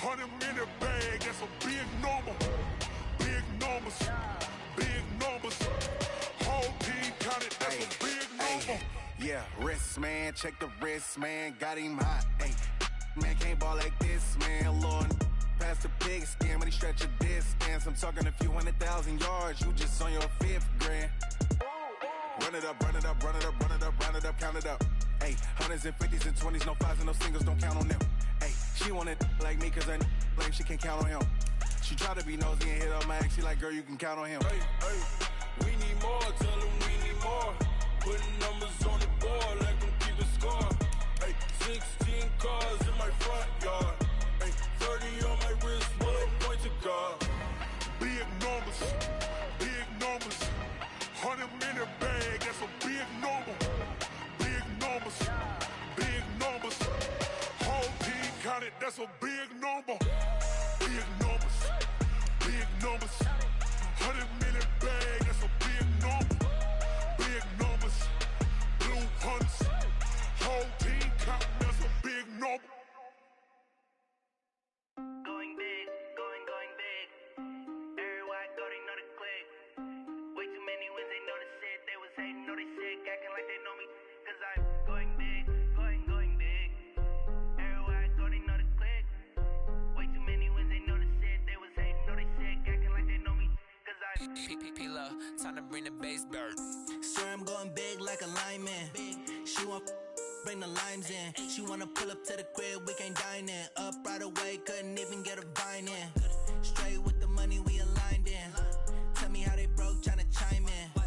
100-minute bag, that's a big number. Big numbers, big numbers. Whole team counted, that's a big number. Yeah, wrist man, check the wrist man, got him hot. Ay, man can't ball like this, man. Lord, past the pigskin when he stretch a distance. I'm talking a few 100,000 yards, you just on your 5th grand. Run it up, run it up, run it up, run it up, run it up, count it up. Ay, 100s and 50s and 20s, no 5s and no singles, don't count on them. Ay, she want it like me cause her lame, she can't count on him. She try to be nosy and hit up my ex, she like, girl, you can count on him. Hey, we need more, tell them we need more. Putting numbers on the board, let them keep a score. Hey, 16 cars in my front yard. Hey, 30 on my wrist, bullet point to God. Big numbers, big numbers. 100-minute bag, that's a big number. Big numbers, big numbers. Whole team counted, that's a big number. Big numbers, big numbers. 100-minute bag, that's a big number. Big numbers, blue hunts. Whole team counting, that's a big number. Going big, going big. Everywhere I go, they know the click. Way too many wins, they know the shit. They was hating, know they sick, acting like they know me. Cause I'm going big, going big. Everywhere I go, they know the click. Way too many wins, they know the shit. They was hating, know they sick, acting like they know me. Cause I'm P-P-P-Love, time to bring the bass bird. Sir, I'm going big like a lineman. She want bring the limes in. She wanna pull up to the crib, we can't dine in. Up right away, couldn't even get a vine in. Straight with the money, we aligned in. Tell me how they broke, tryna chime in.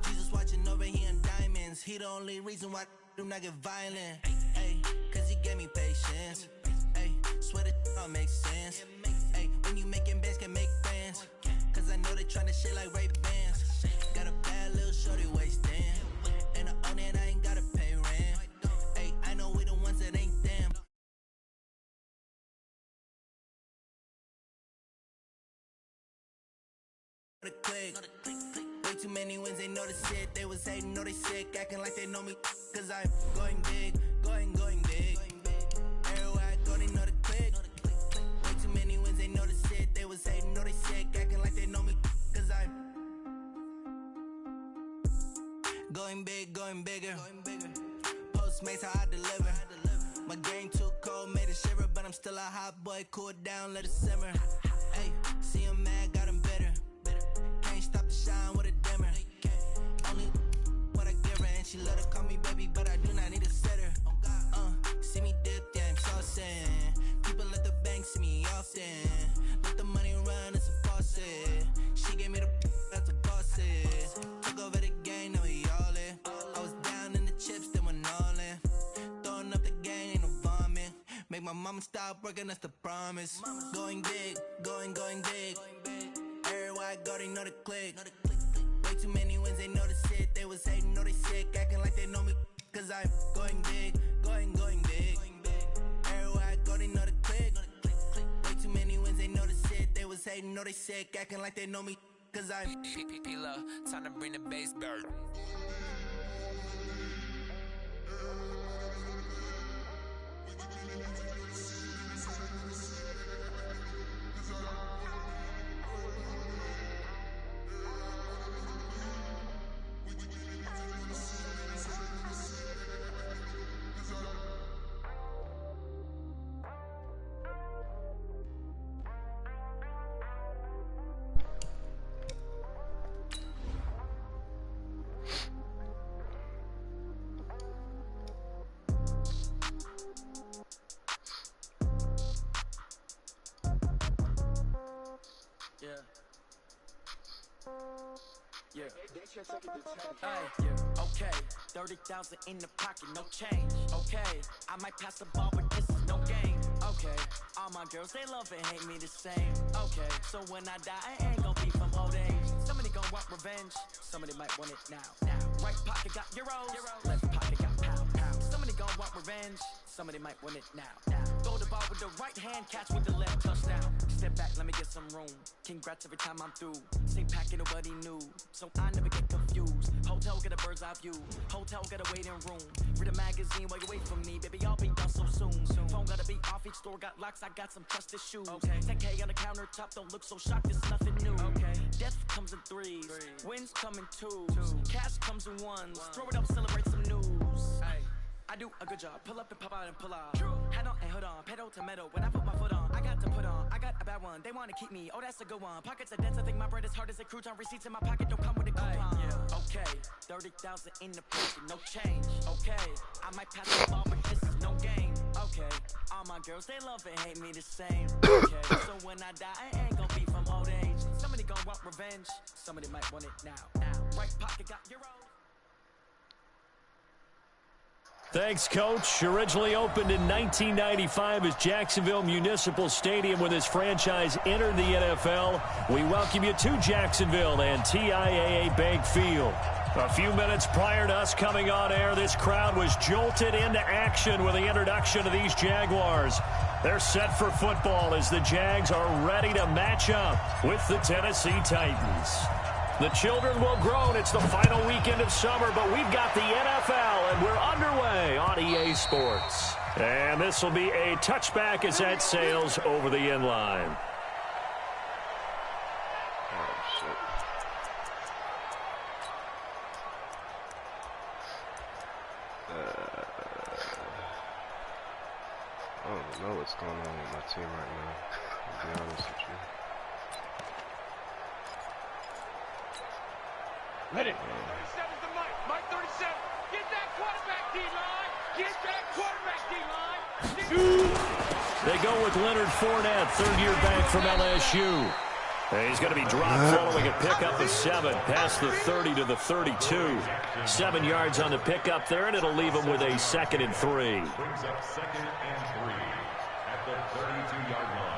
Jesus watching over here in diamonds. He the only reason why do not get violent. Ay, cause he gave me patience. Ay, swear that all makes sense. Ay, when you making bands, can make friends. Cause I know they tryna shit like Ray Bans. Got a bad little shorty wasting. And I own it, I ain't gotta pay rent. Ay, I know we the ones that ain't them. The click. Way too many wins, they know the shit. They was hating, know they sick, acting like they know me. Cause I'm going big, going big. Everywhere I go, they know the click. Way too many wins, they know the shit. They was hating, know they sick, acting like they know me. Cause I'm going big, going bigger. Postmates how I deliver. My game too cold, made it shiver. But I'm still a hot boy, cool it down, let it simmer. Hey, see him mad, got him bitter. Can't stop the shine with a dimmer. Only what I give her, and she love to call me baby, but I do not need a sitter. See me dip, yeah, I'm saucing. People at the bank see me often. Let the money run, it's a faucet. She gave me the that's a boss it. Took over the game, now we all in. I was down in the chips, then went all in. Throwing up the game, ain't no vomit. Make my mama stop working, that's the promise. Going big, going big. Everywhere I go, they know the click. Way too many wins, they know the shit. They was hating, know they sick, acting like they know me. Cause I'm going big, going big. Everywhere I go, they know the click. Way too many wins, they know the shit. They was hating, know they sick, acting like they know me. Cause I'm P-P-P-Love, time to bring the bass bird. Yeah. Yeah. Okay. 30,000 in the pocket, no change. Okay. I might pass the ball, but this is no game. Okay. All my girls, they love and hate me the same. Okay. So when I die, I ain't gon' be from old age. Somebody gon' want revenge. Somebody might want it now. Right pocket got euros. Left pocket got pound. Somebody gon' want revenge. Somebody might want it now. Throw the ball with the right hand, catch with the left, touchdown. Step back, let me get some room. Congrats every time I'm through. Same packet, nobody knew, so I never get confused. Hotel, get a bird's eye view. Hotel, get a waiting room. Read a magazine while you wait for me, baby, I'll be done so soon. Phone gotta be off, each store got locks, I got some trusted shoes. Okay. 10K on the countertop, don't look so shocked, it's nothing new. Okay. Death comes in threes, wins come in twos, cash comes in ones. Throw it up, celebrate some news. Ay. I do a good job, pull up and pop out and pull off. Head on and hood on, pedal to metal. When I put my foot on, I got to put on. I got a bad one, they want to keep me. Oh, that's a good one. Pockets are dense, I think my bread is hard as a crouton. Receipts in my pocket don't come with a coupon. Okay, 30,000 in the pocket, no change. Okay, I might pass the ball, but this is no game. Okay, all my girls, they love and hate me the same. Okay, so when I die, I ain't gonna be from old age. Somebody gonna want revenge, somebody might want it now. Right pocket got euros. Thanks, Coach. Originally opened in 1995 as Jacksonville Municipal Stadium when this franchise entered the NFL. We welcome you to Jacksonville and TIAA Bank Field. A few minutes prior to us coming on air, this crowd was jolted into action with the introduction of these Jaguars. They're set for football as the Jags are ready to match up with the Tennessee Titans. The children will grow, and it's the final weekend of summer, but we've got the NFL, and we're underway on EA Sports. And this will be a touchback as that sails over the end line. I don't know what's going on with my team right now, to be honest with you. Ready. 37's the Mike. Mike 37. Get that quarterback D-line. Get that quarterback D-line. They go with Leonard Fournette, third-year back from LSU. And he's going to be dropped following a pickup of 7, past the 30 to the 32. 7 yards on the pickup there, and it'll leave him with a 2nd and 3. Brings up 2nd and 3 at the 32-yard line.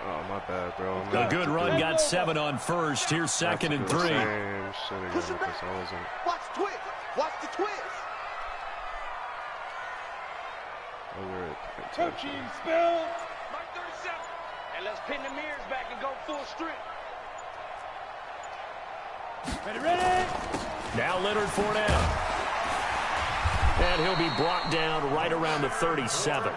Oh, my bad, bro. A good run got 7 on first. Here's 2nd and 3. Watch the twist. Watch the twist. Coaching spell. Mike 37. And let's pin the mirrors back and go full strip. Ready. Now Leonard Fournette. And he'll be brought down right around the 37.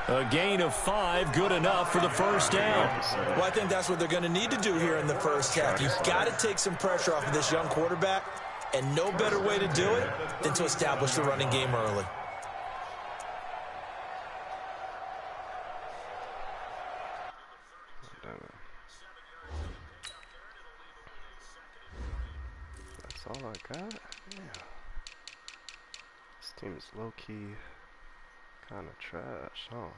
A gain of 5, good enough for the first down. Well, I think that's what they're going to need to do here in the first half. You've got to take some pressure off of this young quarterback, and no better way to do it than to establish the running game early. That's all I got? Yeah. This team is low-key kind of trash, huh?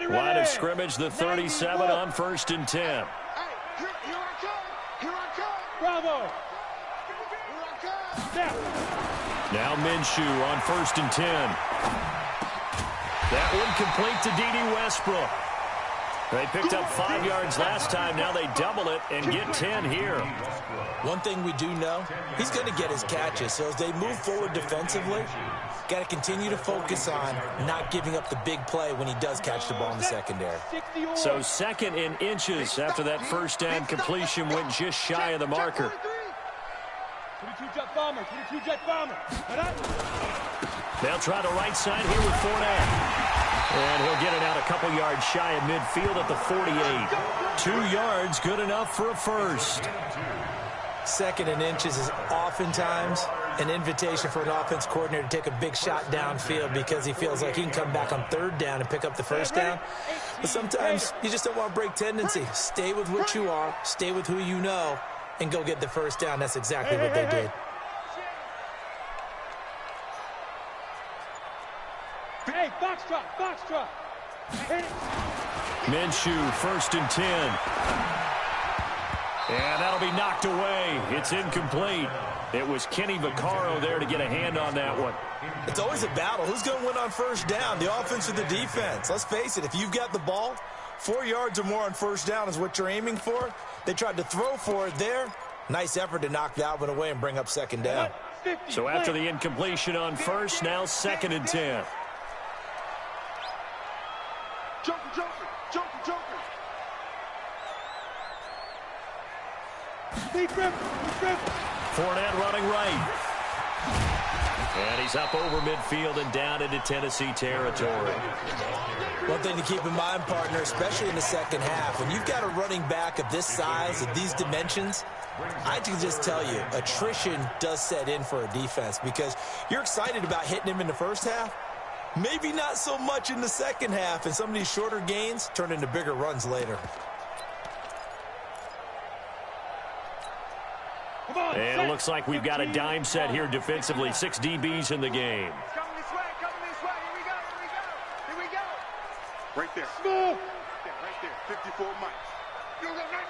Line of scrimmage, the 37 on 1st and 10. Hey, here I come. Here I come. Bravo. Here I come. Now Minshew on 1st and 10. That one complete to D.D. Westbrook. They picked up 5 yards last time. Now they double it and get 10 here. One thing we do know, he's going to get his catches. So as they move forward defensively, got to continue to focus on not giving up the big play when he does catch the ball in the secondary. So 2nd and inches after that first down completion went just shy of the marker. 22-jet bomber. 22-jet bomber. They'll try the right side here with Fournette. And he'll get it out a couple yards shy of midfield at the 48. 2 yards, good enough for a first. 2nd and inches is oftentimes an invitation for an offense coordinator to take a big shot downfield because he feels like he can come back on 3rd down and pick up the first down. But sometimes you just don't want to break tendency. Stay with what you are, stay with who you know, and go get the first down. That's exactly what they did. Hey, box drop. Minshew, 1st and 10. And that'll be knocked away. It's incomplete. It was Kenny Vaccaro there to get a hand on that one. It's always a battle. Who's going to win on first down, the offense or the defense? Let's face it, if you've got the ball, 4 yards or more on first down is what you're aiming for. They tried to throw for it there. Nice effort to knock that one away and bring up second down. So after the incompletion on first, now 2nd and 10. Joker. Fournette running right. And he's up over midfield and down into Tennessee territory. One thing to keep in mind, partner, especially in the second half, when you've got a running back of this size, of these dimensions, I can just tell you, attrition does set in for a defense because you're excited about hitting him in the first half. Maybe not so much in the second half, and some of these shorter gains turn into bigger runs later. And it looks like we've got a dime set here defensively. 6 DBs in the game. Coming this way. Here we go. Right there. Move. Right there. 54 Mike. Go, night.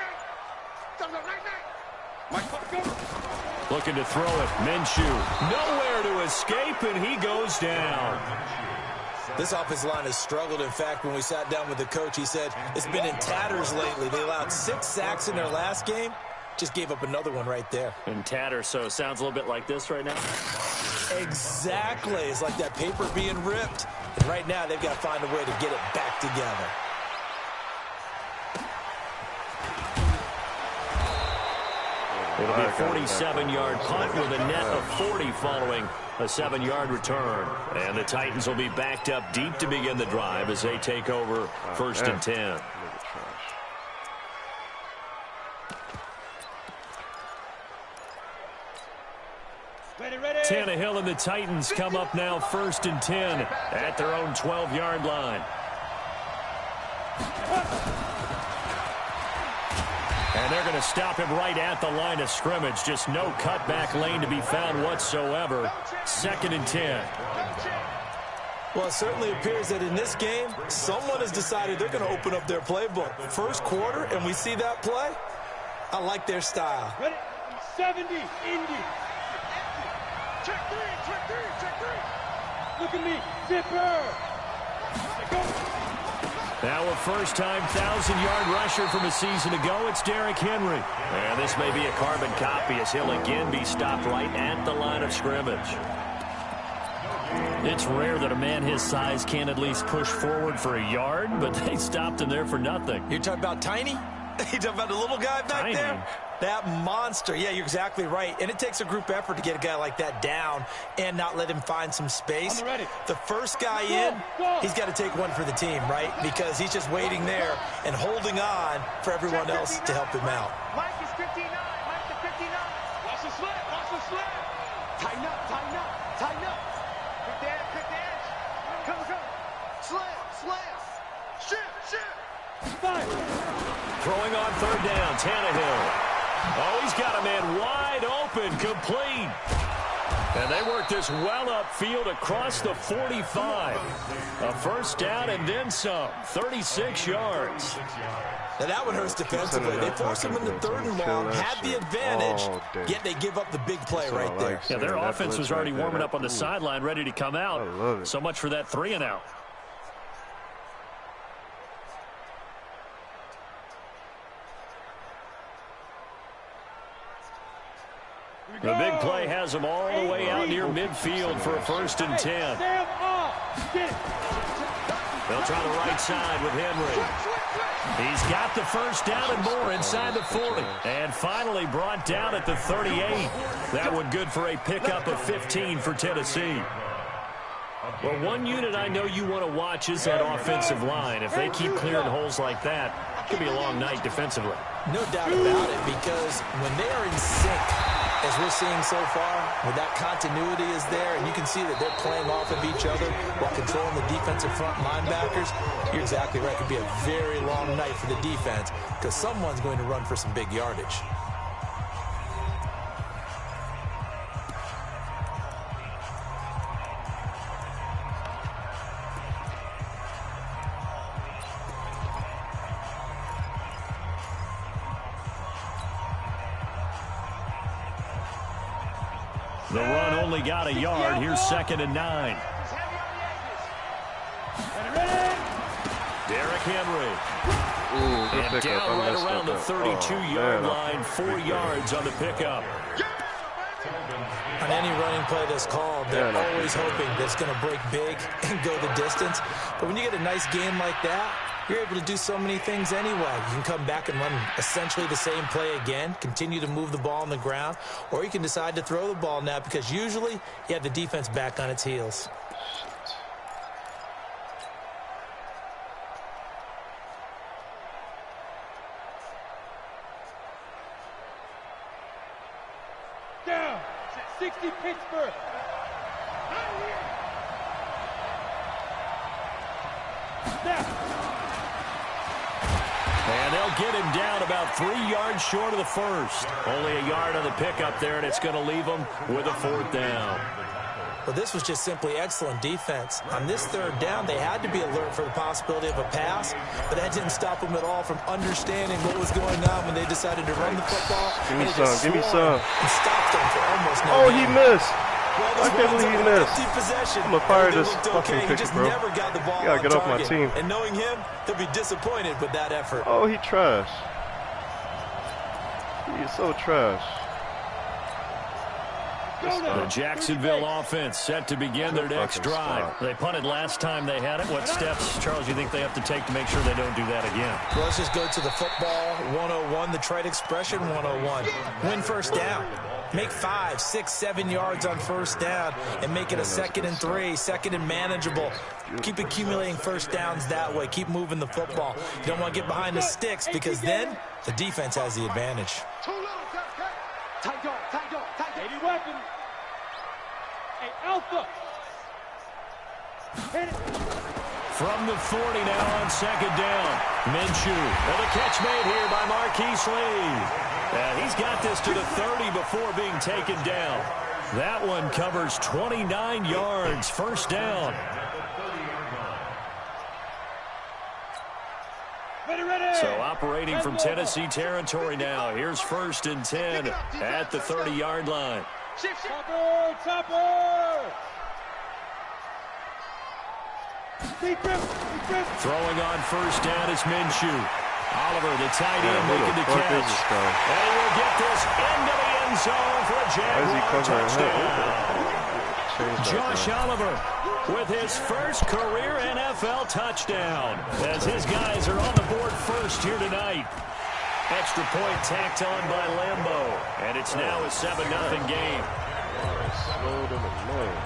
Mike, go. Looking to throw it. Minshew. Nowhere to escape, and he goes down. This offensive line has struggled. In fact, when we sat down with the coach, he said it's been in tatters lately. They allowed 6 sacks in their last game. Just gave up another one right there. In tatters, so it sounds a little bit like this right now? Exactly. It's like that paper being ripped. And right now, they've got to find a way to get it back together. It'll be a 47-yard punt with a net of 40 following a 7-yard return. And the Titans will be backed up deep to begin the drive as they take over 1st and 10. Tannehill and the Titans come up now 1st and 10 at their own 12-yard line. And they're going to stop him right at the line of scrimmage. Just no cutback lane to be found whatsoever. 2nd and 10. Well, it certainly appears that in this game, someone has decided they're going to open up their playbook. First quarter, and we see that play. I like their style. Ready? 70, Indy. Check three. Look at me, zipper. Now a first-time 1,000-yard rusher from a season ago, it's Derrick Henry. And this may be a carbon copy as he'll again be stopped right at the line of scrimmage. It's rare that a man his size can at least push forward for a yard, but they stopped him there for nothing. You're talking about Tiny? You talking about the little guy back there? That monster. Yeah, you're exactly right. And it takes a group effort to get a guy like that down and not let him find some space. The first guy in, he's got to take one for the team, right? Because he's just waiting there and holding on for everyone else to help him out. Mike is 59. Mike to 59. Watch the slip. Tighten up. Quick dash. Come. Slam. Shift. Fire. Throwing on 3rd down, Tannehill. Oh, he's got a man wide open, complete. And they work this well upfield across the 45. A first down and then some, 36 yards. Now that one hurts defensively. They force him into 3rd and long, had the advantage, yet they give up the big play right there. Yeah, their offense was already warming up on the sideline, ready to come out. So much for that 3-and-out. The big play has them all the way out near midfield for a 1st and 10. They'll try the right side with Henry. He's got the first down and more inside the 40. And finally brought down at the 38. That one good for a pickup of 15 for Tennessee. Well, one unit I know you want to watch is that offensive line. If they keep clearing holes like that, it could be a long night defensively. No doubt about it, because when they are in sync as we're seeing so far, where that continuity is there, and you can see that they're playing off of each other while controlling the defensive front linebackers, you're exactly right. It could be a very long night for the defense because someone's going to run for some big yardage. The run only got a yard. Here's 2nd and 9. Derrick Henry. And down right around the 32-yard line, 4 yards on the pickup. On any running play that's called, they're always hoping that it's going to break big and go the distance. But when you get a nice game like that, you're able to do so many things anyway. You can come back and run essentially the same play again, continue to move the ball on the ground, or you can decide to throw the ball now because usually you have the defense back on its heels. Down. 60 Pittsburgh. And they'll get him down about 3 yards short of the first. Only a yard on the pickup there, and it's going to leave them with a 4th down. Well, this was just simply excellent defense. On this 3rd down, they had to be alert for the possibility of a pass, but that didn't stop them at all from understanding what was going on when they decided to run the football. Give me some. Give me some. And stopped them for almost no Oh, gain. he missed. Well, I can't believe he missed. I'm going to fire this fucking He pitcher, just bro. never got the ball You got to get on off my target. team. And knowing him, he'll be disappointed with that effort. Oh, he trash. He is so trash. The Jacksonville offense set to begin their next drive. They punted last time they had it. What steps, Charles, you think they have to take to make sure they don't do that again? Well, let's just go to the football 101, the trite expression 101. Win first down. Make 5, 6, 7 yards on first down and make it a 2nd and 3, 2nd and manageable. Keep accumulating first downs that way. Keep moving the football. You don't want to get behind the sticks because then the defense has the advantage. Tight dog, tight dog, tight dog. 80 weapon. Hey, Alpha. Hit it. From the 40 now on 2nd down. Minshew. Well, the catch made here by Marquise Lee. And he's got this to the 30 before being taken down. That one covers 29 yards. First down. So operating from Tennessee territory now. Here's 1st and 10 at the 30-yard line. Topper, topper. Throwing on first down is Minshew. Oliver, the tight end, making the catch. And he will get this into the end zone for a Jaguar touchdown. Josh Oliver with his first career NFL touchdown as his guys are on the board first here tonight. Extra point tacked on by Lambo. And it's now a 7-0 game. Slowed him annoying.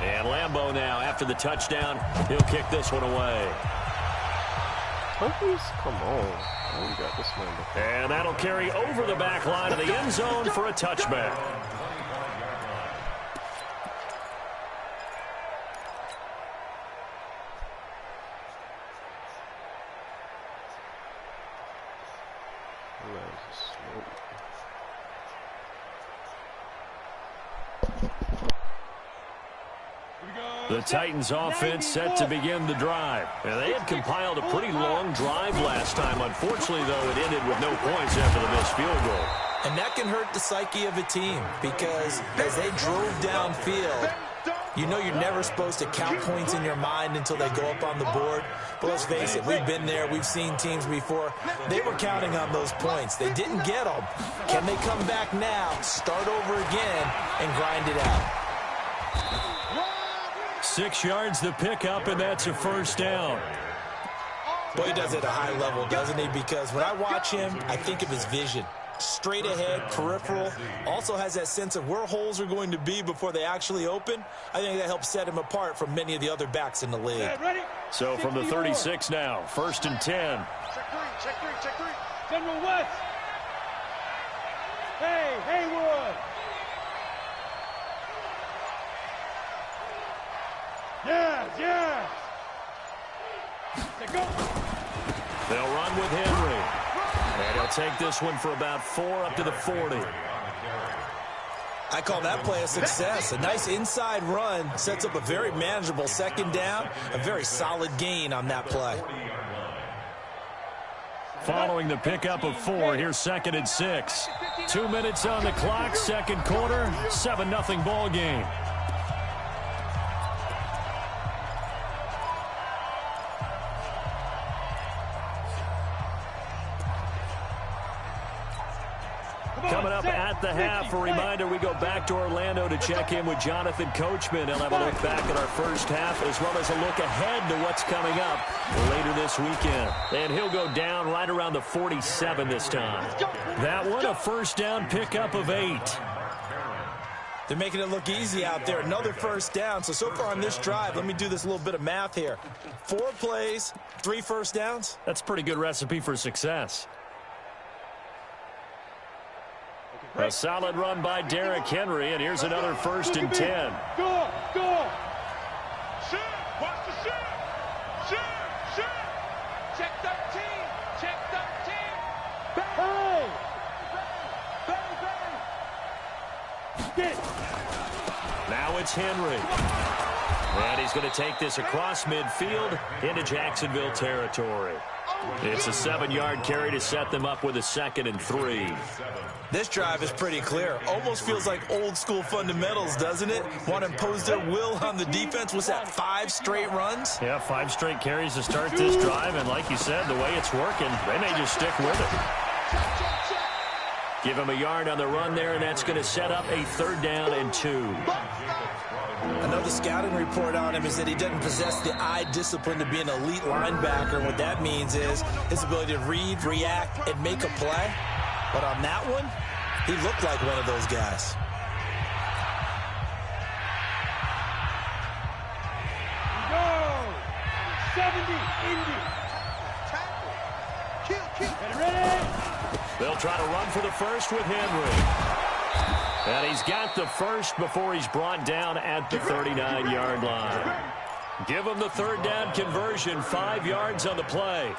And Lambo now, after the touchdown, he'll kick this one away. Puppies? Come on. Oh, we got this one. And that'll carry over the back line of the end zone for a touchback. The Titans offense set to begin the drive. And they had compiled a pretty long drive last time. Unfortunately, though, it ended with no points after the missed field goal. And that can hurt the psyche of a team because as they drove downfield, you know you're never supposed to count points in your mind until they go up on the board. But let's face it, we've been there. We've seen teams before. They were counting on those points. They didn't get them. Can they come back now, start over again, and grind it out? 6 yards the pickup, and that's a first down. Boy, he does it at a high level, doesn't he? Because when I watch him, I think of his vision. straight ahead, peripheral, also has that sense of where holes are going to be before they actually open. I think that helps set him apart from many of the other backs in the league. So from the 36 now, 1st and 10. Check three. General West. Hey, Haywood. Yes. Go. They'll run with Henry. And he'll take this one for about 4 up to the 40. I call that play a success. A nice inside run sets up a very manageable 2nd down. A very solid gain on that play. Following the pickup of 4, here's 2nd and 6. 2 minutes on the clock, 2nd quarter, 7-0 ball game. Coming up at the half, a reminder, we go back to Orlando to check in with Jonathan Coachman. He'll have a look back at our first half as well as a look ahead to what's coming up later this weekend. And he'll go down right around the 47 this time. That one, a 1st down pickup of 8. They're making it look easy out there. Another 1st down. So far on this drive, let me do this little bit of math here. 4 plays, 3 1st downs. That's a pretty good recipe for success. A solid run by Derrick Henry, and here's another 1st and 10. Go. Shoot! Watch the shoot! Shoot! Check 13. Bang! Get. Now it's Henry. And he's going to take this across midfield into Jacksonville territory. It's a 7-yard carry to set them up with a 2nd and 3. This drive is pretty clear. Almost feels like old school fundamentals, doesn't it? Want to impose their will on the defense. What's that, 5 straight runs? Yeah, 5 straight carries to start this drive. And like you said, the way it's working, they may just stick with it. Give him a yard on the run there, and that's going to set up a 3rd down and 2. Another scouting report on him is that he doesn't possess the eye discipline to be an elite linebacker. And what that means is his ability to read, react, and make a play. But on that one, he looked like one of those guys. Go. 70, Indy. Kill. Get ready. They'll try to run for the 1st with Henry. And he's got the 1st before he's brought down at the 39-yard line. Give him the 3rd down conversion, 5 yards on the play.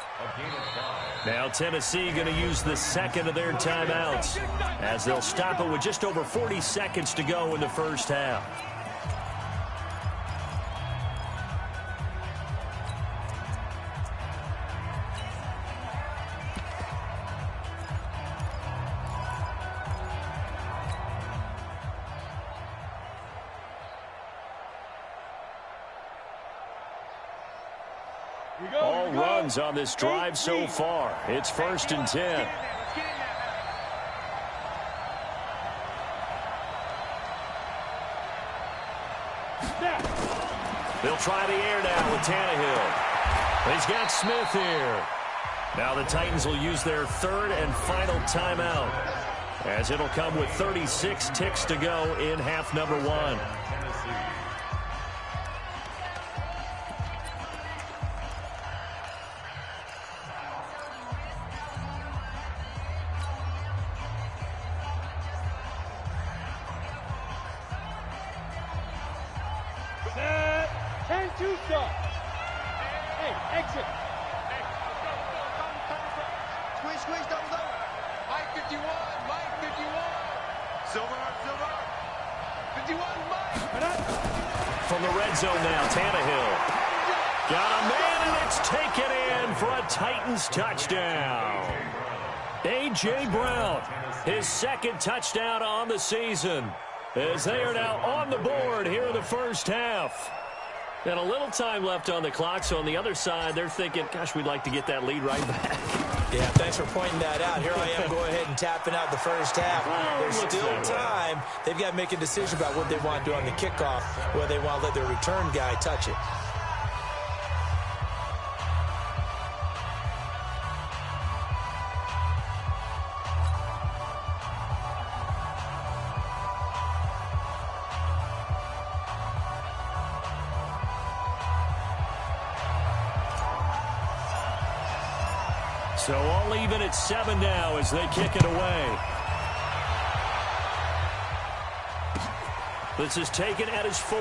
Now Tennessee going to use the 2nd of their timeouts as they'll stop it with just over 40 seconds to go in the 1st half. All runs on this drive so far. It's 1st and 10. They'll try the air now with Tannehill. He's got Smith here. Now the Titans will use their 3rd and final timeout, as it'll come with 36 ticks to go in half number 1. From the red zone now, Tannehill. Got a man, and it's taken in for a Titans touchdown. A.J. Brown, his 2nd touchdown on the season, as they are now on the board here in the 1st half. And a little time left on the clock, so on the other side, they're thinking, gosh, we'd like to get that lead right back. Yeah, thanks for pointing that out. Here I am, go ahead and tapping out the 1st half. There's still time. They've got to make a decision about what they want to do on the kickoff, whether they want to let their return guy touch it. So all even at 7 now as they kick it away. This is taken at his 4.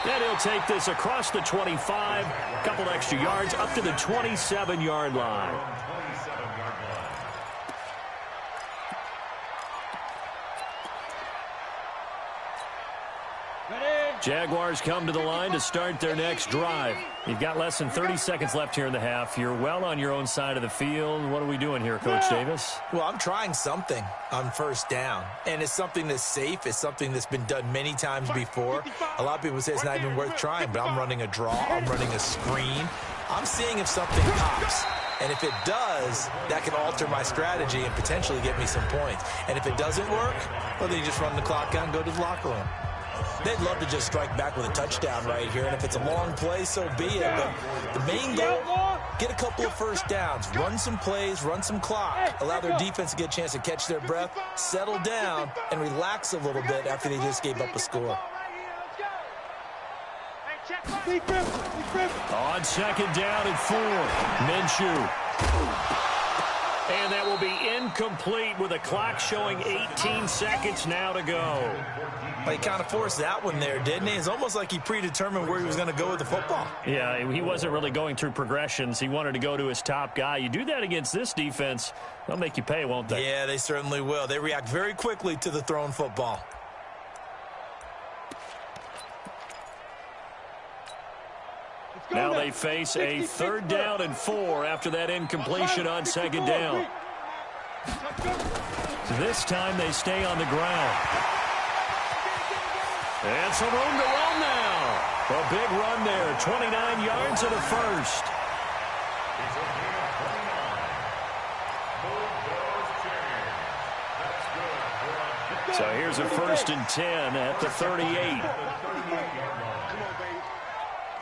And he'll take this across the 25, a couple extra yards up to the 27-yard line. Jaguars come to the line to start their next drive. You've got less than 30 seconds left here in the half. You're well on your own side of the field. What are we doing here, Coach Davis? Well, I'm trying something on first down, and it's something that's safe. It's something that's been done many times before. A lot of people say it's not even worth trying, but I'm running a draw. I'm running a screen. I'm seeing if something pops. And if it does, that can alter my strategy and potentially get me some points. And if it doesn't work, well, then you just run the clock out and go to the locker room. They'd love to just strike back with a touchdown right here, and if it's a long play, so be it. But the main goal, get a couple of first downs, run some plays, run some clock, allow their defense to get a chance to catch their breath, settle down, and relax a little bit after they just gave up a score. On second down and 4, Minshew. And that will be incomplete with the clock showing 18 seconds now to go. Well, he kind of forced that one there, didn't he? It's almost like he predetermined where he was going to go with the football. Yeah, he wasn't really going through progressions. He wanted to go to his top guy. You do that against this defense, they'll make you pay, won't they? Yeah, they certainly will. They react very quickly to the thrown football. Now they face a 3rd down and 4 after that incompletion on second down. So this time they stay on the ground. And some room to run now. A big run there, 29 yards and a first. So here's a 1st and 10 at the 38. Come on, baby.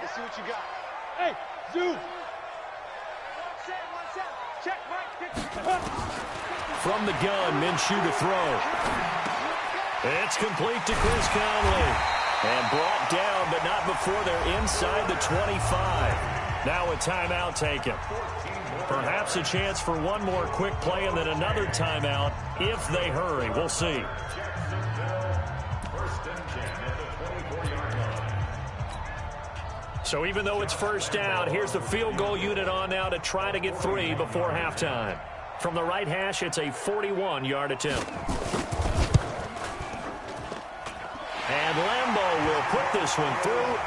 Let's see what you got. Hey, Zoo. Check, Mike. From the gun, Minshew to throw. It's complete to Chris Conley. And brought down, but not before they're inside the 25. Now a timeout taken. Perhaps a chance for one more quick play and then another timeout if they hurry. We'll see. So even though it's first down, here's the field goal unit on now to try to get 3 before halftime. From the right hash, it's a 41-yard attempt. And Lambeau will put this one through.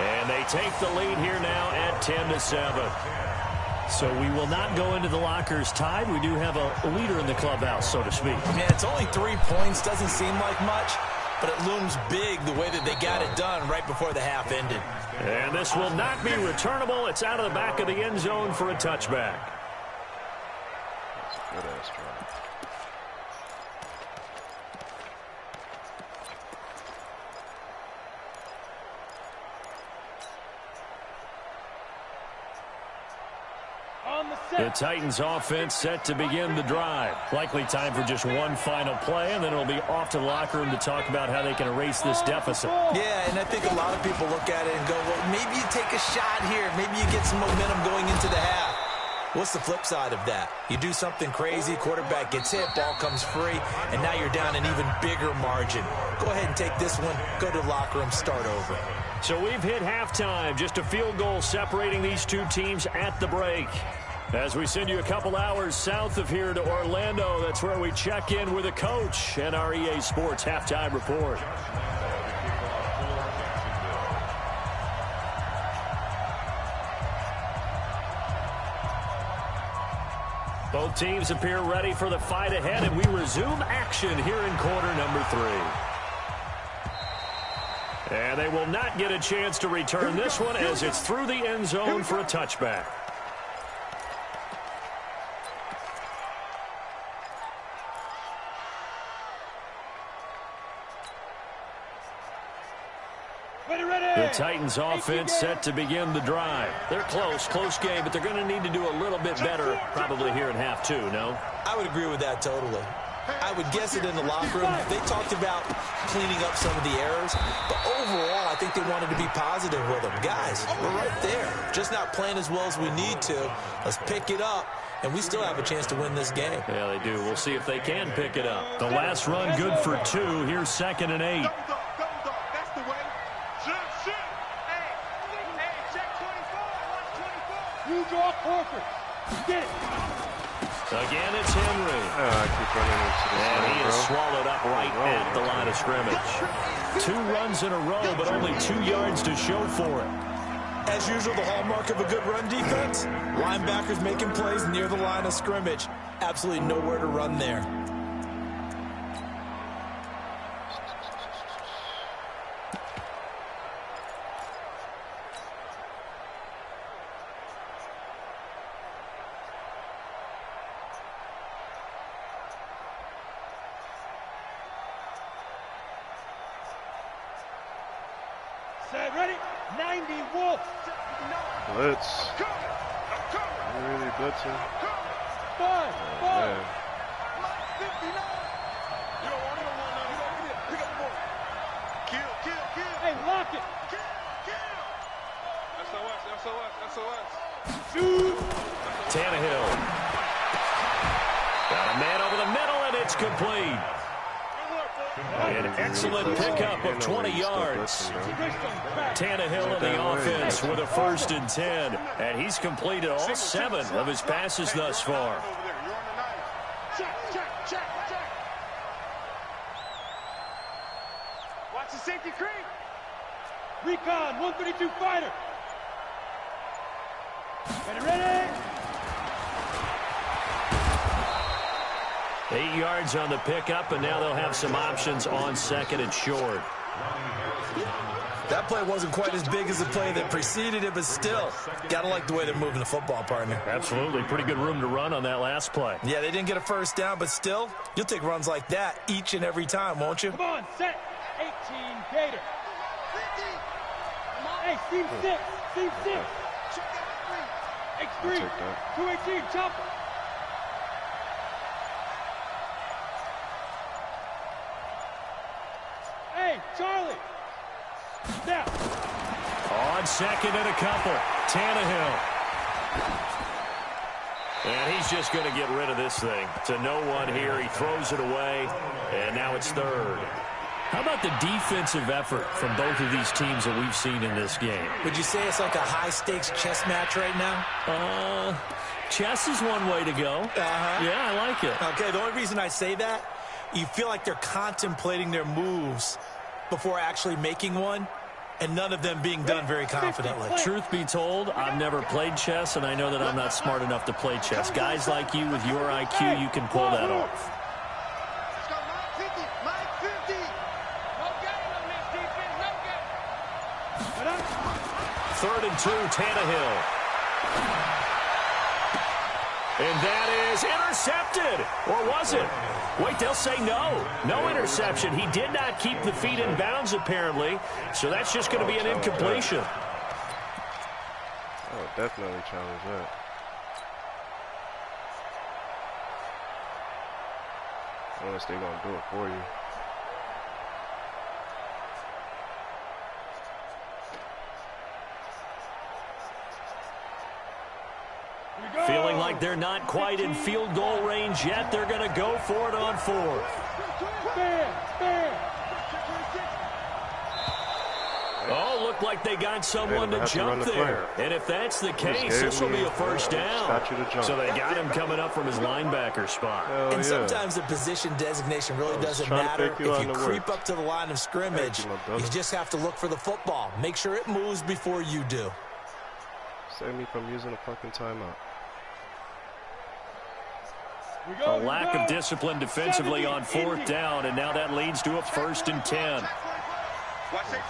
And they take the lead here now at 10-7. So we will not go into the lockers tied. We do have a leader in the clubhouse, so to speak. Yeah, it's only 3 points. Doesn't seem like much, but it looms big the way that they got it done right before the half ended. And this will not be returnable. It's out of the back of the end zone for a touchback. That's a good-ass drive. The Titans offense set to begin the drive. Likely time for just one final play, and then it'll be off to the locker room to talk about how they can erase this deficit. Yeah, and I think a lot of people look at it and go, well, maybe you take a shot here. Maybe you get some momentum going into the half. What's the flip side of that? You do something crazy, quarterback gets hit, ball comes free, and now you're down an even bigger margin. Go ahead and take this one, go to the locker room, start over. So we've hit halftime. Just a field goal separating these two teams at the break. As we send you a couple hours south of here to Orlando, that's where we check in with the coach and our EA Sports halftime report. Both teams appear ready for the fight ahead, and we resume action here in quarter number 3. And they will not get a chance to return this one as it's through the end zone for a touchback. The Titans offense set to begin the drive. They're close game, but they're going to need to do a little bit better probably here in half 2, no? I would agree with that totally. I would guess it in the locker room. They talked about cleaning up some of the errors, but overall, I think they wanted to be positive with them. Guys, we're right there. Just not playing as well as we need to. Let's pick it up, and we still have a chance to win this game. Yeah, they do. We'll see if they can pick it up. The last run good for 2. Here's 2nd and 8. That's the way. Shit. Hey, check 24. Watch 24. You draw Corker. Get it. Again, it's Henry. I keep running into this. And he is bro. swallowed up right at the line of scrimmage. 2 runs in a row, but only 2 yards to show for it. As usual, the hallmark of a good run defense, linebackers making plays near the line of scrimmage. Absolutely nowhere to run there. Set, ready? 90 Wolf. Blitz. They're really blitzing. 5. Man. 59. You don't want it. Pick up the ball. Kill. Hey, lock it. Kill. SOS. Shoot. Tannehill. Got a man over the middle, and it's complete. An excellent pickup of 20 yards. Tannehill in the offense with a 1st and 10. And he's completed all 7 of his passes thus far. Check. Watch the safety creep. Recon, 132 fighter. Ready? 8 yards on the pickup, and now they'll have some options on 2nd and short. That play wasn't quite as big as the play that preceded it, but still, gotta like the way they're moving the football, partner. Absolutely. Pretty good room to run on that last play. Yeah, they didn't get a 1st down, but still, you'll take runs like that each and every time, won't you? Come on, set. 18 Gator. Hey, seam 6. X3. 218, chopper. Hey, Charlie. Now. On 2nd and a couple. Tannehill. And he's just going to get rid of this thing. To no one here. He throws it away. And now it's 3rd. How about the defensive effort from both of these teams that we've seen in this game? Would you say it's like a high-stakes chess match right now? Chess is one way to go. Yeah, I like it. Okay, the only reason I say that, you feel like they're contemplating their moves before actually making one, and none of them being done very confidently. Truth be told, I've never played chess, and I know that I'm not smart enough to play chess. Guys like you with your IQ, you can pull that off. 3rd and 2, Tannehill. And that is intercepted. Or was it? Wait, they'll say no. No interception. He did not keep the feet in bounds, apparently. So that's just going to be an incompletion. I would definitely challenge that. Unless they're going to do it for you. Feeling like they're not quite in field goal range yet. They're going to go for it on 4th. Oh, looked like they got someone to jump there. And if that's the case, this will be a 1st down. So they got him coming up from his linebacker spot. And sometimes the position designation really doesn't matter. If you creep up to the line of scrimmage, you just have to look for the football. Make sure it moves before you do. Save me from using a fucking timeout. A lack of discipline defensively on 4th down, and now that leads to a 1st and 10.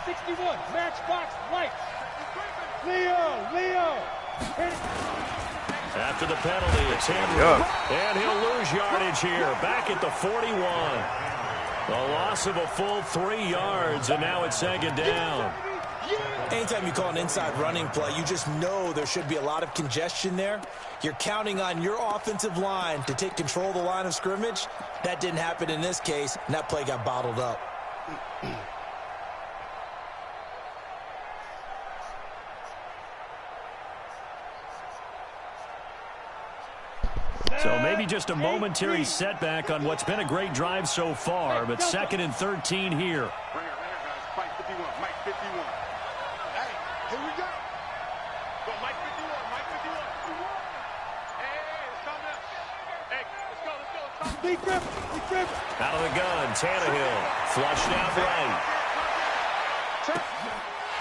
61, matchbox light. Leo. After the penalty, it's Henry. And he'll lose yardage here. Back at the 41. A loss of a full 3 yards, and now it's 2nd down. Anytime you call an inside running play, you just know there should be a lot of congestion there. You're counting on your offensive line to take control of the line of scrimmage. That didn't happen in this case, and that play got bottled up. So maybe just a momentary setback on what's been a great drive so far, but 2nd and 13 here. Right here, guys. Mike 51. Mike 51. Hey, here we go. Go, Mike 51. Mike 51. Hey, it's coming up. Hey, let's go. Be crippled. Out of the gun, Tannehill. Flushed out right.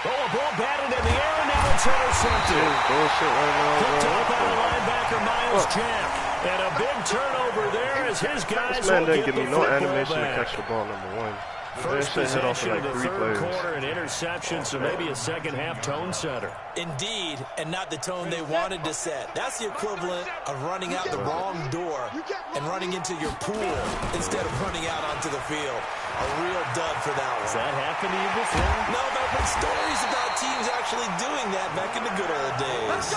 Oh, a ball batted in the air, and now it's intercepted. Bullshit right now, Picked bro. up by linebacker Miles Jack. And a big turnover there as his guys This man will didn't get give me the no football animation back. to catch the ball, number one. First That shit hit off possession of of the like 3 third players. quarter, an interception, so maybe a second-half tone setter. Indeed, and not the tone they wanted to set. That's the equivalent of running out the wrong door and running into your pool instead of running out onto the field. A real dud for that one. Has that happened to you before? No, but I've heard stories about teams actually doing that back in the good old days.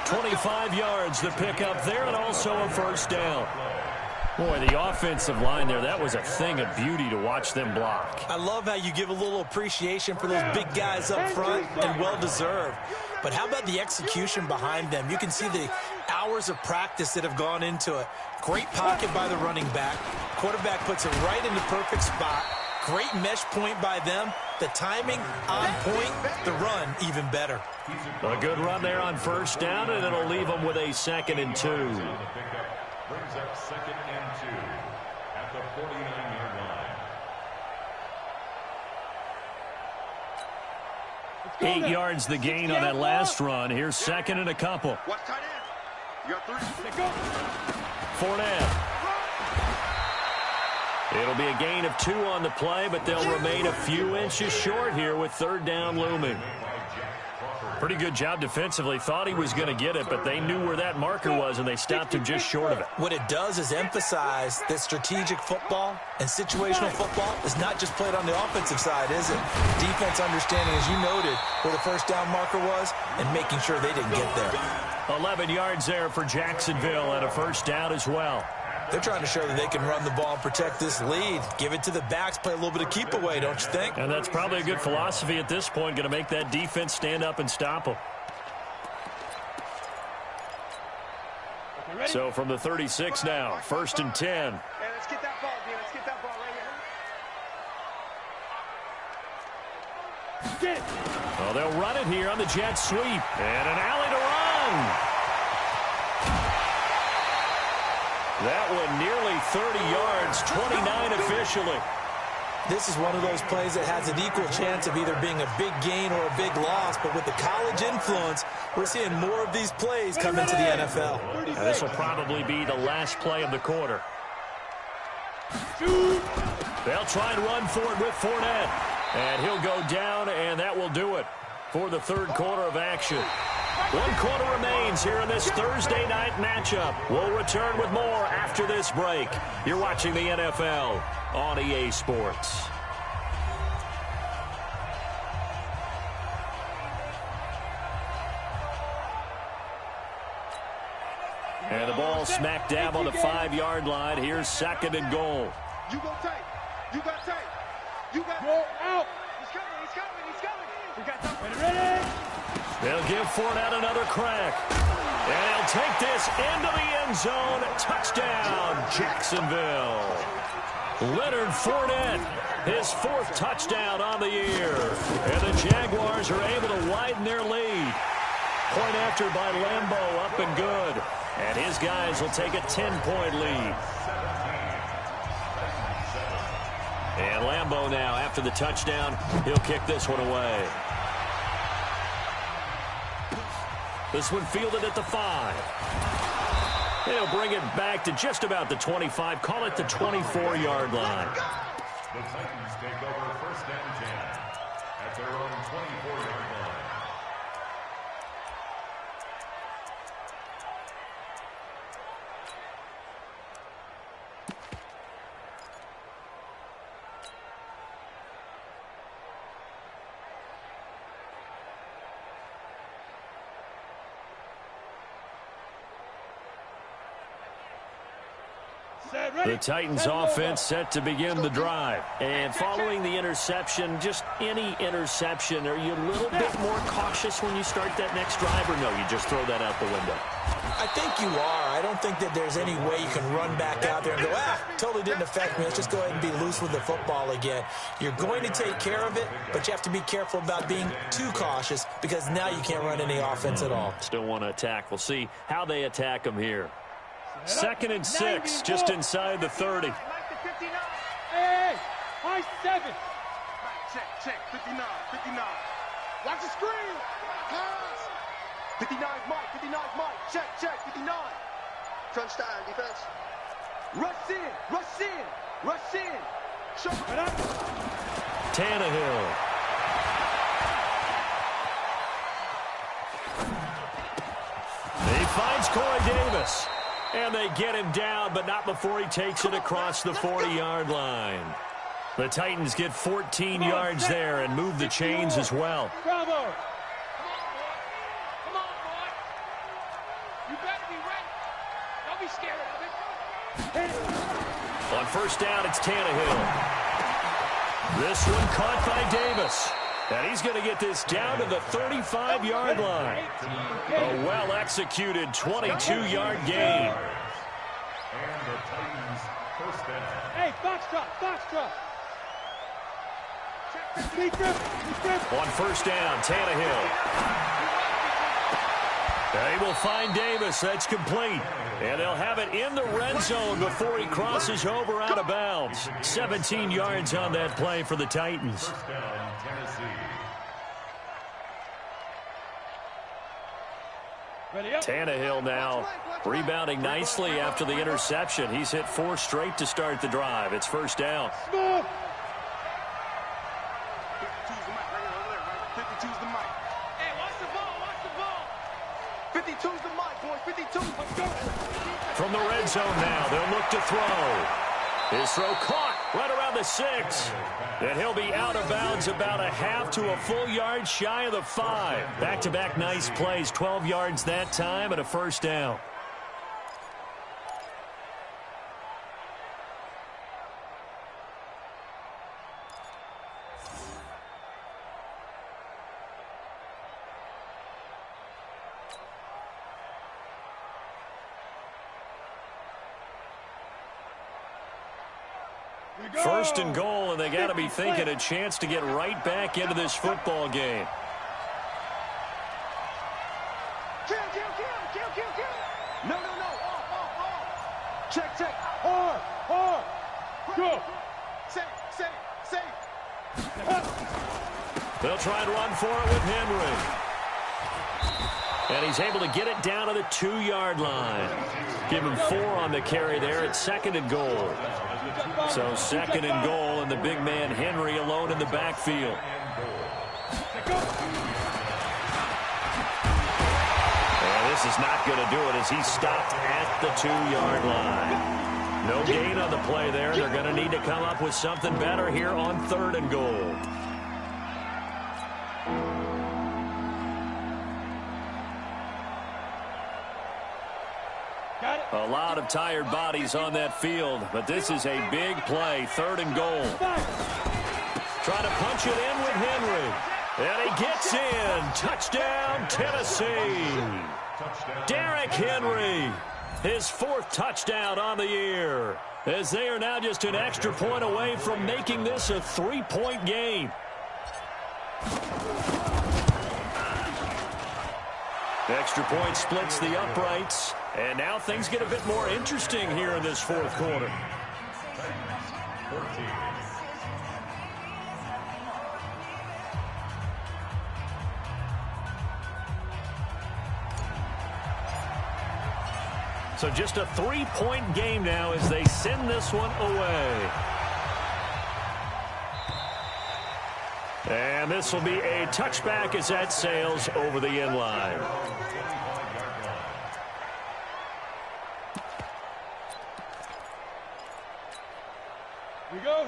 25 yards to pick up there, and also a first down. Boy, the offensive line there, that was a thing of beauty to watch them block. I love how you give a little appreciation for those big guys up front, and well-deserved. But how about the execution behind them? You can see the hours of practice that have gone into it. Great pocket by the running back. Quarterback puts it right in the perfect spot. Great mesh point by them. The timing on point. The run even better. A good run there on first down, and it'll leave them with a 2nd and 2. Brings up 2nd and 2 at the 49-yard line. 8 yards the gain on that last run. Here's 2nd and a couple. Watch tight end. You got 3. Go. Fournette. It'll be a gain of 2 on the play, but they'll remain a few inches short here with 3rd down looming. Pretty good job defensively. Thought he was going to get it, but they knew where that marker was, and they stopped him just short of it. What it does is emphasize that strategic football and situational football is not just played on the offensive side, is it? Defense understanding, as you noted, where the first down marker was and making sure they didn't get there. 11 yards there for Jacksonville and a first down as well. They're trying to show that they can run the ball and protect this lead. Give it to the backs, play a little bit of keep away, don't you think? And that's probably a good philosophy at this point, going to make that defense stand up and stop them. So from the 36 now, 1st and 10. Hey, let's get that ball, dude. Let's get that ball right here. Well, they'll run it here on the jet sweep. And an alley to run. That one nearly 30 yards, 29 officially. This is one of those plays that has an equal chance of either being a big gain or a big loss. But with the college influence, we're seeing more of these plays come into the NFL. Now, this will probably be the last play of the quarter. They'll try and run for it with Fournette. And he'll go down, and that will do it for the 3rd quarter of action. 1 quarter remains here in this Thursday night matchup. We'll return with more after this break. You're watching the NFL on EA Sports. And the ball smack dab on the 5-yard line. Here's 2nd and goal. You go tight. You got tight. You got go out. He's coming. He's coming. He's coming. We got something. Ready? They'll give Fournette another crack. And he'll take this into the end zone. Touchdown, Jacksonville. Leonard Fournette, his 4th touchdown on the year. And the Jaguars are able to widen their lead. Point after by Lambeau, up and good. And his guys will take a 10-point lead. And Lambeau now, after the touchdown, he'll kick this one away. This one fielded at the 5. He'll bring it back to just about the 25. Call it the 24-yard line. The Titans take over 1st and 10 at their own 24-yard line. The Titans offense set to begin the drive. And following the interception, just any interception, are you a little bit more cautious when you start that next drive, or no, you just throw that out the window? I think you are. I don't think that there's any way you can run back out there and go, totally didn't affect me. Let's just go ahead and be loose with the football again. You're going to take care of it, but you have to be careful about being too cautious because now you can't run any offense at all. Still want to attack. We'll see how they attack them here. 2nd and 6, just inside the 30. Hey, high 7. Check, 59. Watch the screen. Pass. 59's Mike. Check, 59. Crunch down, defense. Rush in. Show it up. Tannehill. He finds Corey Davis. And they get him down, but not before he takes it across the 40-yard line. The Titans get 14 yards there and move the chains as well. Bravo. Come on, boy. You better be ready. Don't be scared of it. On 1st down, it's Tannehill. This one caught by Davis. And he's going to get this down to the 35-yard line. A well-executed 22-yard gain. And the Titans' 1st down. Hey, Foxtrot. On 1st down, Tannehill. They will find Davis. That's complete. And they'll have it in the red zone before he crosses over out of bounds. 17 yards on that play for the Titans. 1st down, Tennessee. Tannehill now rebounding nicely after the interception. He's hit 4 straight to start the drive. It's 1st down. 52's the mic. Hey, watch the ball. 52's the mic, boys. 52. Let's go. From the red zone now, they'll look to throw. His throw caught right around the 6. And he'll be out of bounds about a half to a full yard shy of the 5. Back-to-back nice plays, 12 yards that time and a 1st down. First and goal, and they got to be thinking a chance to get right back into this football game. Kill. No. Off. Check. Hard. Go. Say. They'll try and run for it with Henry. And he's able to get it down to the 2-yard line. Give him 4 on the carry there at 2nd and goal. So 2nd and goal, and the big man Henry alone in the backfield. And this is not going to do it as he's stopped at the 2-yard line. No gain on the play there. They're going to need to come up with something better here on 3rd and goal. A lot of tired bodies on that field, but this is a big play, 3rd and goal. Trying to punch it in with Henry. And he gets in. Touchdown, Tennessee. Derrick Henry, his 4th touchdown on the year, as they are now just an extra point away from making this a 3-point game. Extra point splits the uprights, and now things get a bit more interesting here in this 4th quarter. So just a 3-point game now as they send this one away. And this will be a touchback as that sails over the end line.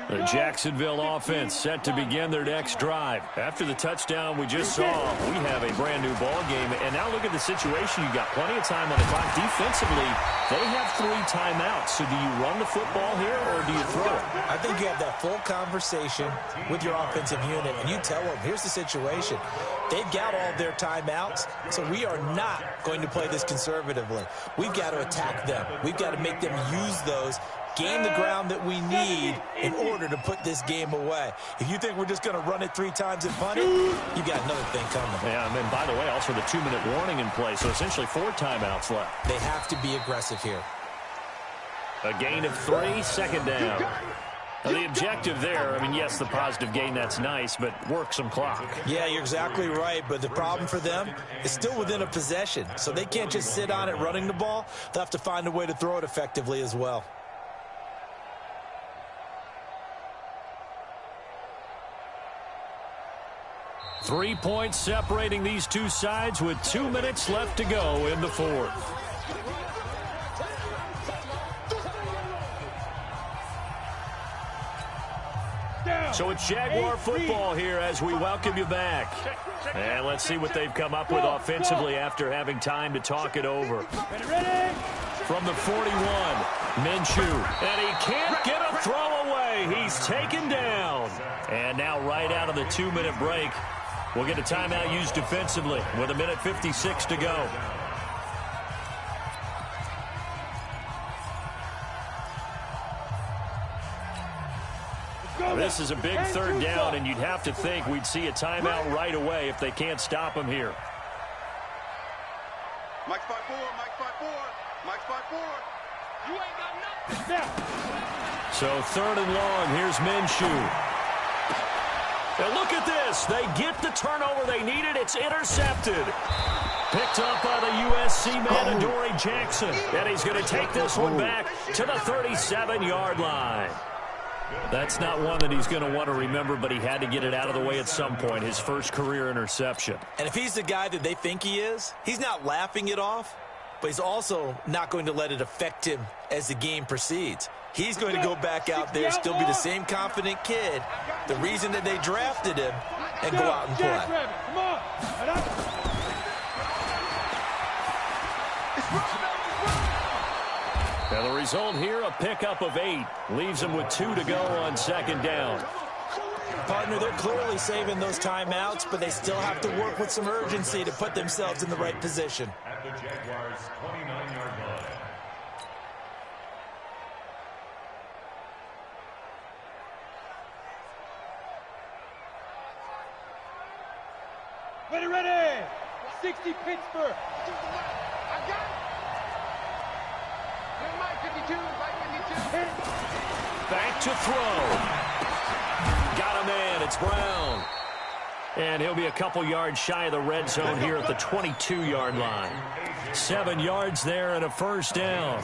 The Jacksonville offense set to begin their next drive. After the touchdown we just saw, we have a brand new ball game. And now look at the situation. You've got plenty of time on the clock. Defensively, they have 3 timeouts. So do you run the football here or do you throw it? I think you have that full conversation with your offensive unit, and you tell them, here's the situation. They've got all their timeouts, so we are not going to play this conservatively. We've got to attack them. We've got to make them use those, gain the ground that we need in order to put this game away. If you think we're just going to run it 3 times and punt it, you got another thing coming. Yeah, and by the way, also the 2-minute warning in play, so essentially 4 timeouts left. They have to be aggressive here. A gain of 3, second down. Now, the objective there, I mean, yes, the positive gain, that's nice, but work some clock. Yeah, you're exactly right, but the problem for them is still within a possession, so they can't just sit on it running the ball. They'll have to find a way to throw it effectively as well. Three points separating these two sides with 2 minutes left to go in the fourth. So it's Jaguar football here as we welcome you back. And let's see what they've come up with offensively after having time to talk it over. From the 41, Minshew. And he can't get a throw away. He's taken down. And now right out of the 2-minute break, we'll get a timeout used defensively with 1:56 to go. This is a big third down, and you'd have to think we'd see a timeout right away if they can't stop him here. Mike's by 4, Mike's by 4, Mike's by 4. You ain't got nothing. So 3rd and long, here's Minshew. And look at this. They get the turnover they needed. It's intercepted. Picked up by the USC man, Adoree Jackson. And he's going to take this one back to the 37-yard line. That's not one that he's going to want to remember, but he had to get it out of the way at some point, his first career interception. And if he's the guy that they think he is, he's not laughing it off, but he's also not going to let it affect him as the game proceeds. He's going to go back out there, still be the same confident kid, the reason that they drafted him, and go out and play. Now the result here, a pickup of 8. Leaves them with 2 to go on 2nd down. Partner, they're clearly saving those timeouts, but they still have to work with some urgency to put themselves in the right position. At the Jaguars' 29-yard line. Ready. 60 Pittsburgh. I got it. Back to throw. Got a man. It's Brown. And he'll be a couple yards shy of the red zone here at the 22-yard line. 7 yards there and a first down.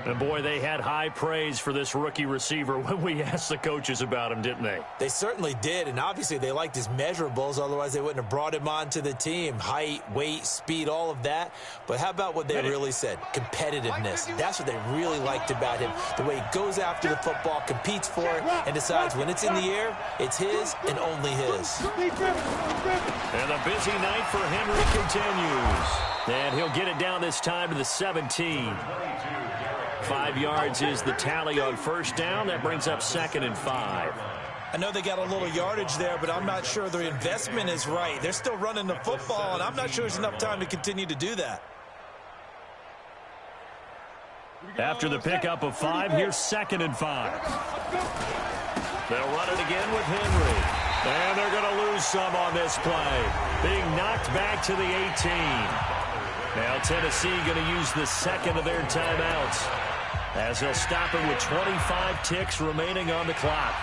And boy, they had high praise for this rookie receiver when we asked the coaches about him, didn't they? They certainly did, and obviously they liked his measurables, otherwise they wouldn't have brought him onto the team. Height, weight, speed, all of that. But how about what they really said? Competitiveness. That's what they really liked about him. The way he goes after the football, competes for it, and decides when it's in the air, it's his and only his. And a busy night for Henry continues. And he'll get it down this time to the 17. 5 yards is the tally on first down. That brings up 2nd and 5. I know they got a little yardage there, but I'm not sure their investment is right. They're still running the football, and I'm not sure there's enough time to continue to do that. After the pickup of 5, here's 2nd and 5. They'll run it again with Henry. And they're going to lose some on this play. Being knocked back to the 18. Now Tennessee going to use the 2nd of their timeouts as they'll stop it with 25 ticks remaining on the clock.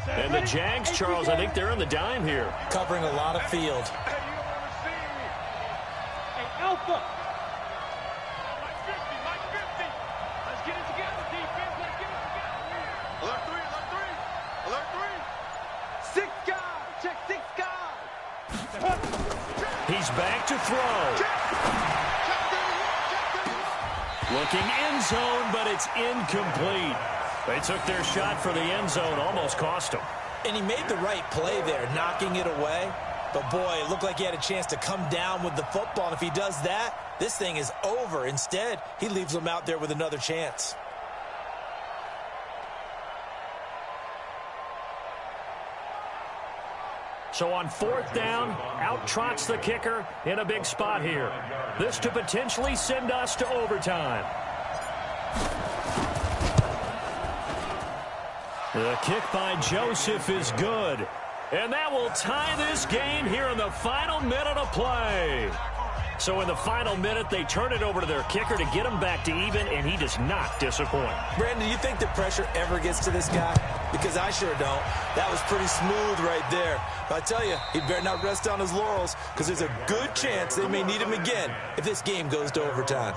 And the Jags, Charles, I think they're on the dime here. Covering a lot of field. Alpha. back to throw. Looking end zone, but it's incomplete. They took their shot for the end zone, almost cost them. And he made the right play there, knocking it away. But, boy, it looked like he had a chance to come down with the football. And if he does that, this thing is over. Instead, he leaves them out there with another chance. So on fourth down, out trots the kicker in a big spot here. This to potentially send us to overtime. The kick by Joseph is good. And that will tie this game here in the final minute of play. So in the final minute, they turn it over to their kicker to get him back to even, and he does not disappoint. Brandon, do you think the pressure ever gets to this guy? Because I sure don't. That was pretty smooth right there. But I tell you, he better not rest on his laurels, because there's a good chance they may need him again if this game goes to overtime.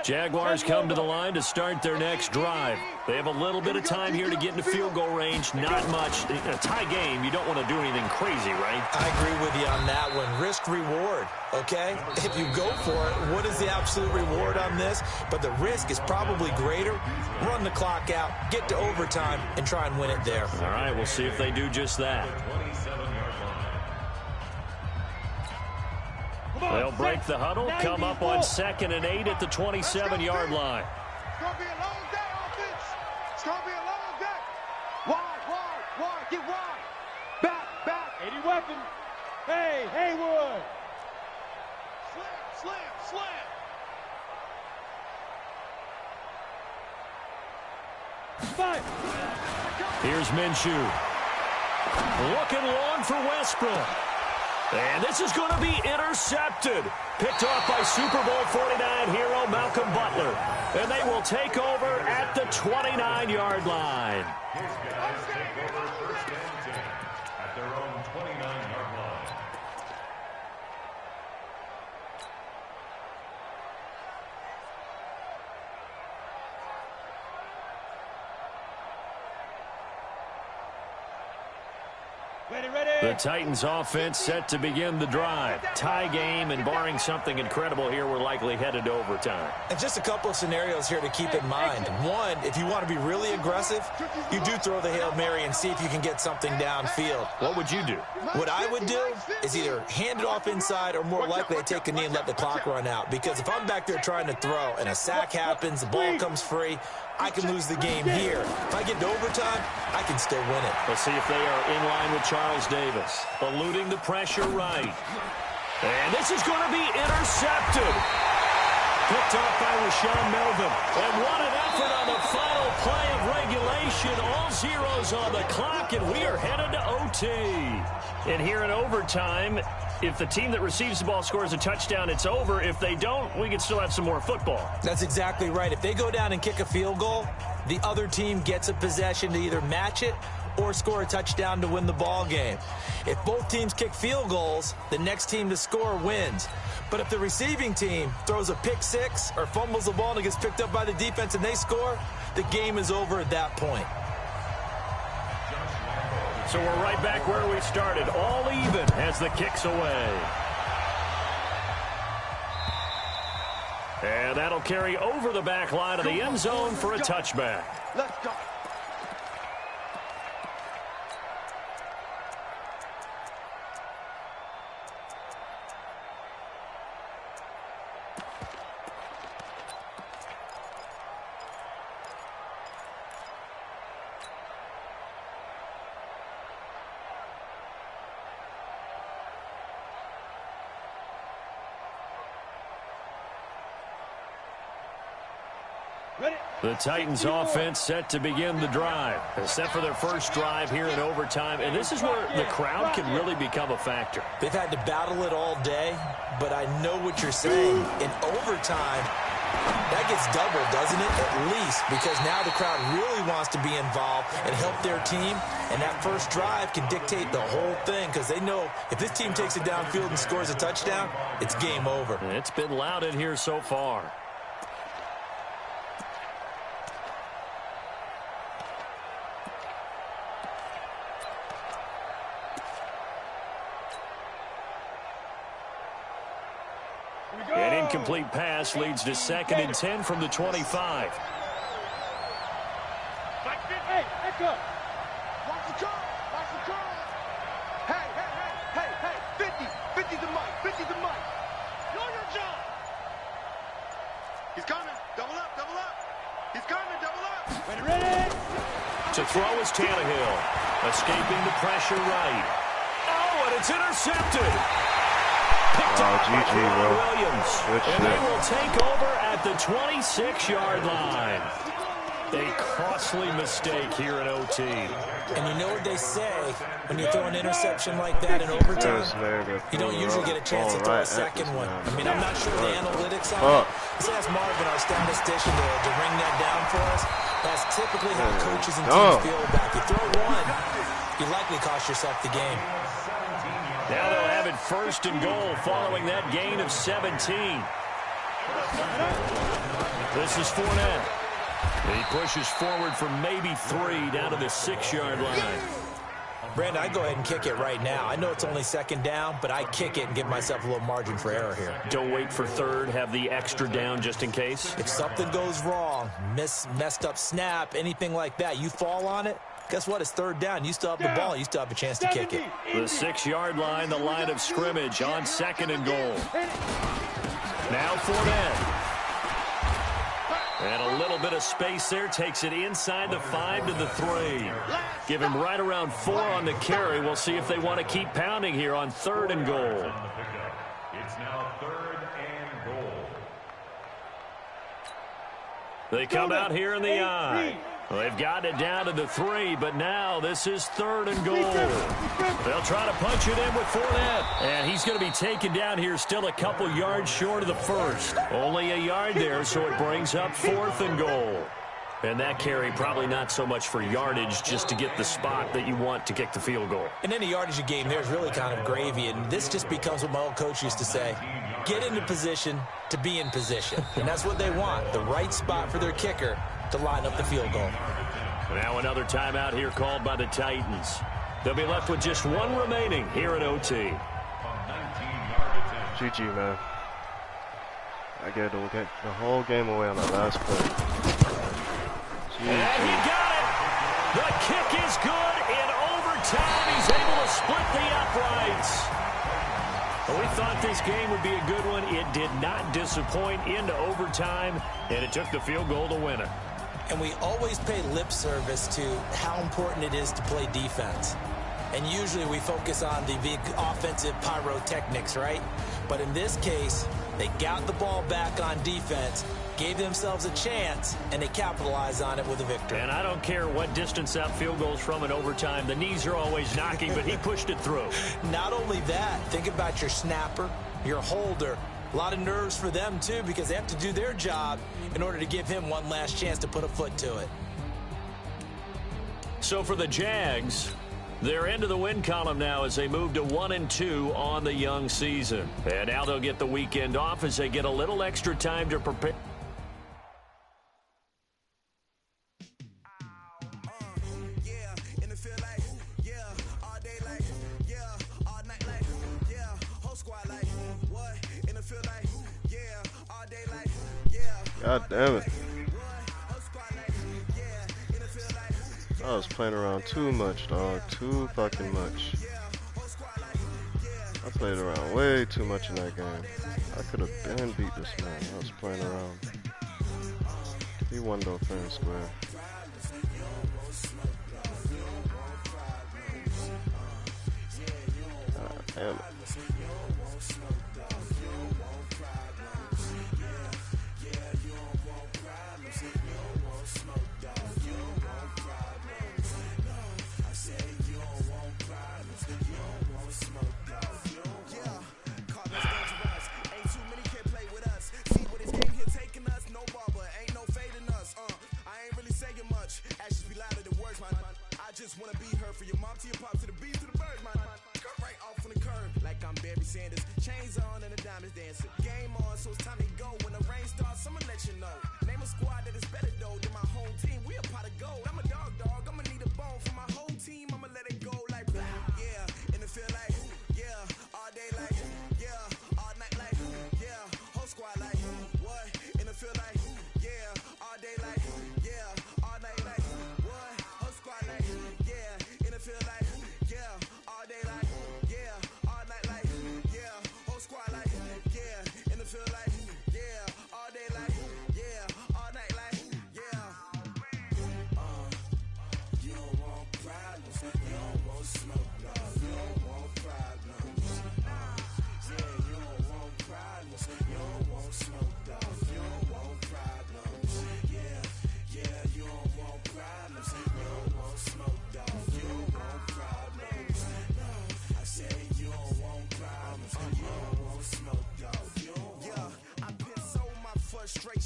Jaguars come to the line to start their next drive. They have a little bit of time here to get into field goal range. Not much. In a tie game, you don't want to do anything crazy, right? I agree with you on that one. Risk-reward, okay? If you go for it, what is the absolute reward on this? But the risk is probably greater. Run the clock out, get to overtime, and try and win it there. All right, we'll see if they do just that. They'll break the huddle, come up on 2nd and 8 at the 27-yard line. It's going to be a long day, offense. It's going to be a long day. Wide, get wide. Back. 80 weapon. Hey, Haywood. Slam. Five. Here's Minshew. Looking long for Westbrook. And this is going to be intercepted. Picked off by Super Bowl 49 hero Malcolm Butler. And they will take over at the 29-yard line. His guys take over first and 10 at their own 29-yard line. The Titans offense set to begin the drive. Tie game, and barring something incredible here, we're likely headed to overtime. And just a couple of scenarios here to keep in mind. One, if you want to be really aggressive, you do throw the Hail Mary and see if you can get something downfield. What would you do? What I would do is either hand it off inside or more likely I take a knee and let the clock run out. Because if I'm back there trying to throw and a sack happens, the ball comes free, I can lose the game here. If I get to overtime, I can still win it. Let's see if they are in line with Charles Davis. Eluding the pressure right. And this is going to be intercepted. Picked off by Rashawn Melvin. And what an effort on the final play of regulation. All zeros on the clock, and we are headed to OT. And here in overtime, if the team that receives the ball scores a touchdown, it's over. If they don't, we can still have some more football. That's exactly right. If they go down and kick a field goal, the other team gets a possession to either match it or score a touchdown to win the ball game. If both teams kick field goals, the next team to score wins. But if the receiving team throws a pick six or fumbles the ball and it gets picked up by the defense and they score, the game is over at that point. So we're right back where we started, all even as the kick's away. And that'll carry over the back line of the end zone for a touchback. Let's go. The Titans offense set to begin the drive. Set for their first drive here in overtime. And this is where the crowd can really become a factor. They've had to battle it all day, but I know what you're saying. In overtime, That gets doubled, doesn't it? At least, because now the crowd really wants to be involved and help their team, and that first drive can dictate the whole thing because they know if this team takes it downfield and scores a touchdown, it's game over. It's been loud in here so far. An incomplete pass leads to 2nd and 10 from the 25. Hey, echo. Watch the curl. Watch the curl. Hey, hey, hey, hey, hey. 50. 50's the mic. 50's the mic. Know your job. He's coming. Double up, double up. He's coming, double up. Ready. To throw is Tannehill. Escaping the pressure right. Oh, and it's intercepted. Picked up by Williams. And they will take over at the 26-yard line. A costly mistake here in OT. And you know what they say, when you throw an interception like that in overtime, you don't usually get a chance to throw a second one. I mean, I'm not sure the analytics on it. Let's ask Marvin, our statistician, to ring that down for us. That's typically how coaches and teams feel about it. You throw one, you likely cost yourself the game. Now they'll have it 1st and goal following that gain of 17. This is Fournette. He pushes forward for maybe 3 down to the 6-yard line. Brandon, I go ahead and kick it right now. I know it's only 2nd down, but I kick it and give myself a little margin for error here. Don't wait for 3rd. Have the extra down just in case. If something goes wrong, messed up snap, anything like that, you fall on it, guess what? It's 3rd down. You still have the ball. You still have a chance to kick it. The 6-yard line, the line of scrimmage on 2nd and goal. Now Fournette. And a little bit of space there. Takes it inside the 5 to the 3. Give him right around 4 on the carry. We'll see if they want to keep pounding here on 3rd and goal. It's now 3rd and goal. They come out here in the I. Well, they've gotten it down to the 3, but now this is 3rd and goal. They'll try to punch it in with Fournette. And he's going to be taken down here still a couple yards short of the 1st. Only a yard there, so it brings up 4th and goal. And that carry probably not so much for yardage, just to get the spot that you want to kick the field goal. In any yardage game, there's really kind of gravy, and this just becomes what my old coach used to say. Get into position to be in position. And that's what they want, the right spot for their kicker to line up the field goal. Now another timeout here called by the Titans. They'll be left with just 1 remaining here at OT. GG, man. I gave the whole game away on that last play. And he got it. The kick is good in overtime. He's able to split the uprights. Well, we thought this game would be a good one. It did not disappoint into overtime, and it took the field goal to win it. And we always pay lip service to how important it is to play defense. And usually we focus on the big offensive pyrotechnics, right? But in this case, they got the ball back on defense, gave themselves a chance, and they capitalized on it with a victory. And I don't care what distance that field goes from in overtime. The knees are always knocking, but he pushed it through. Not only that, think about your snapper, your holder. A lot of nerves for them, too, because they have to do their job in order to give him one last chance to put a foot to it. So for the Jags, they're into the win column now as they move to 1-2 on the young season. And now they'll get the weekend off as they get a little extra time to prepare. God damn it. I was playing around too much, dog. Too fucking much. I played around way too much in that game. I could have been beat this man. I was playing around. He won though, fair and square. God damn it.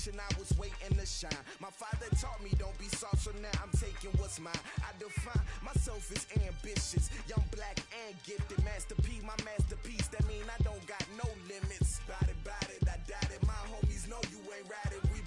generation, I was waiting to shine. My father taught me don't be soft, so now I'm taking what's mine. I define myself as ambitious, young, black, and gifted. Master P, my masterpiece, that mean I don't got no limits. Bout it, I doubt it. My homies know you ain't ratted. We